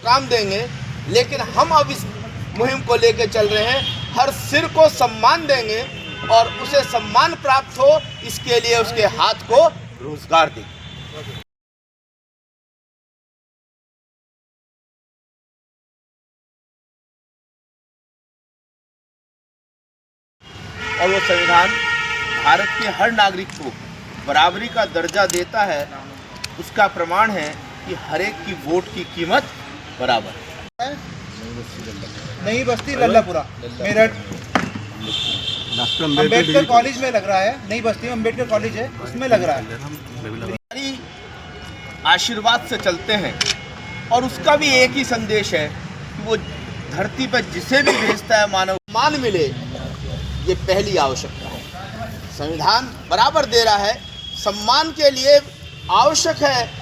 काम देंगे, लेकिन हम अब इस मुहिम को लेकर चल रहे हैं, हर सिर को सम्मान देंगे और उसे सम्मान प्राप्त हो, इसके लिए उसके हाथ को रोजगार देंगे। और वो संविधान भारत के हर नागरिक को बराबरी का दर्जा देता है, उसका प्रमाण है कि हर एक की वोट की कीमत बराबर है। नई बस्ती लल्लापुरा मेरठ अम्बेडकर कॉलेज में लग रहा है। नई बस्ती में अम्बेडकर कॉलेज है, उसमें लग रहा है। आशीर्वाद से चलते हैं और उसका भी एक ही संदेश है कि वो धरती पर जिसे भी भेजता है मानव मान मिले, ये पहली आवश्यकता है। संविधान बराबर दे रहा है, सम्मान के लिए आवश्यक है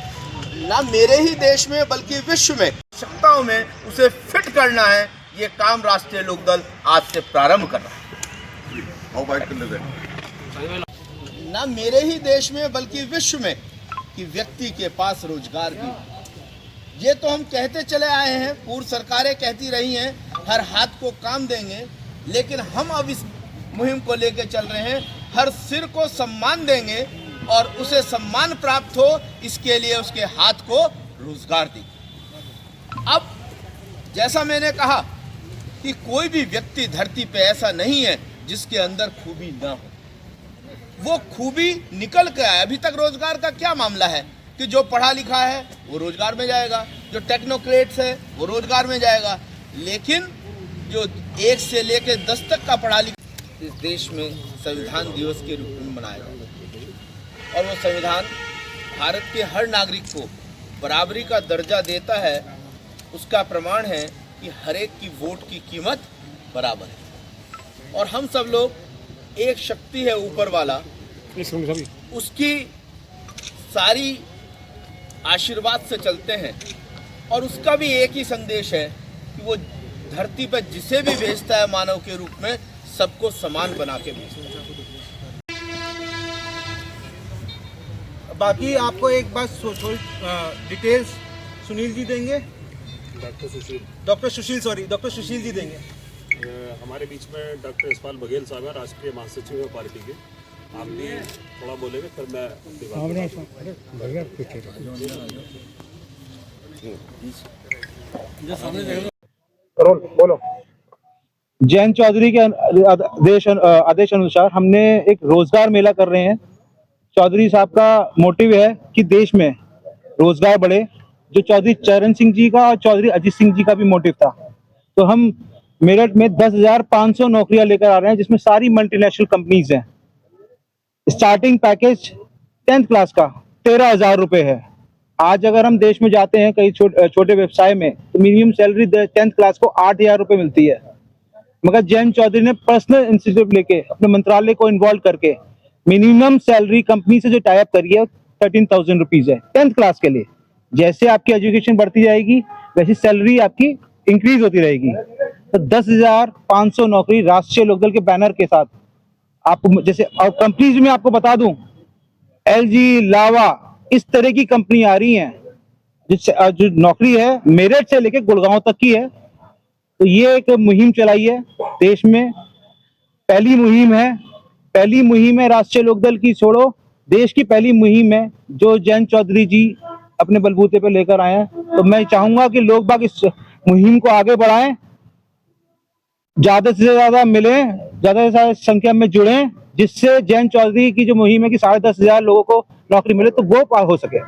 ना मेरे ही देश में बल्कि विश्व में आवश्यकताओं में उसे फिट करना है। ये काम राष्ट्रीय लोकदल आज से प्रारंभ कर रहा है। ना मेरे ही देश में बल्कि विश्व में कि व्यक्ति के पास रोजगार भी, ये तो हम कहते चले आए हैं, पूर्व सरकारें कहती रही हैं हर हाथ को काम देंगे, लेकिन हम अब इस मुहिम को लेकर चल रहे हैं, हर सिर को सम्मान देंगे और उसे सम्मान प्राप्त हो, इसके लिए उसके हाथ को रोजगार देंगे। अब जैसा मैंने कहा कि कोई भी व्यक्ति धरती पे ऐसा नहीं है जिसके अंदर खूबी ना हो, वो खूबी निकल के आए। अभी तक रोजगार का क्या मामला है कि जो पढ़ा लिखा है वो रोजगार में जाएगा, जो टेक्नोक्रेट्स है वो रोजगार में जाएगा, लेकिन जो 1 से लेकर 10 तक का पढ़ा लिखा इस देश में संविधान दिवस के रूप में मनाया जाता है। और वो संविधान भारत के हर नागरिक को बराबरी का दर्जा देता है, उसका प्रमाण है कि हर एक की वोट की कीमत बराबर है। और हम सब लोग एक शक्ति है ऊपर वाला, उसकी सारी आशीर्वाद से चलते हैं और उसका भी एक ही संदेश है कि वो धरती पर जिसे भी भेजता है मानव के रूप में, सबको समान बना के भेजता है। बाकी आपको एक बात डिटेल्स सुनील जी देंगे, डॉक्टर सुशील जी देंगे। हमारे बीच में डॉक्टर यशपाल बघेल साहब हैं, राष्ट्रीय महासचिव है पार्टी के। आप भी थोड़ा बोलेंगे फिर मैं बोलो। जयंत चौधरी के आदेश अनुसार हमने एक रोजगार मेला कर रहे हैं। चौधरी साहब का मोटिव है कि देश में रोजगार बढ़े, जो चौधरी चरण सिंह जी का और चौधरी अजीत सिंह जी का भी मोटिव था। तो हम मेरठ में 10,500 नौकरियां लेकर आ रहे हैं, जिसमें सारी मल्टीनेशनल कंपनीज हैं। स्टार्टिंग पैकेज 10th क्लास का 13,000 रुपए है। आज अगर हम देश में जाते हैं कई छोटे व्यवसाय में, तो मिनिमम सैलरी 10th क्लास को 8,000 रुपए मिलती है। मगर जयंत चौधरी ने पर्सनल इंस्टीट्यूट लेके अपने मंत्रालय को इन्वॉल्व करके मिनिमम सैलरी कंपनी से जो टाई अप करी है 13,000 रुपीज है 10th क्लास के लिए। जैसे आपकी एजुकेशन बढ़ती जाएगी वैसी सैलरी आपकी इंक्रीज होती रहेगी। तो 10,500 नौकरी राष्ट्रीय लोकदल के बैनर के साथ आपको, जैसे और कंपनीज में आपको बता दूं, LG, लावा, इस तरह की कंपनी आ रही हैं जो नौकरी है मेरठ से लेकर गुड़गांव तक की है। तो ये एक मुहिम चलाई है देश में, पहली मुहिम है राष्ट्रीय लोकदल की, छोड़ो देश की पहली मुहिम है जो जयंत चौधरी जी अपने बलबूते पे लेकर आए हैं। तो मैं चाहूंगा कि लोग बाग इस मुहिम को आगे बढ़ाएं, ज्यादा से ज्यादा मिलें, ज्यादा से ज्यादा संख्या में जुड़ें, जिससे जयंत चौधरी की जो मुहिम है कि 10,500 लोगों को नौकरी मिले, तो वो हो सके।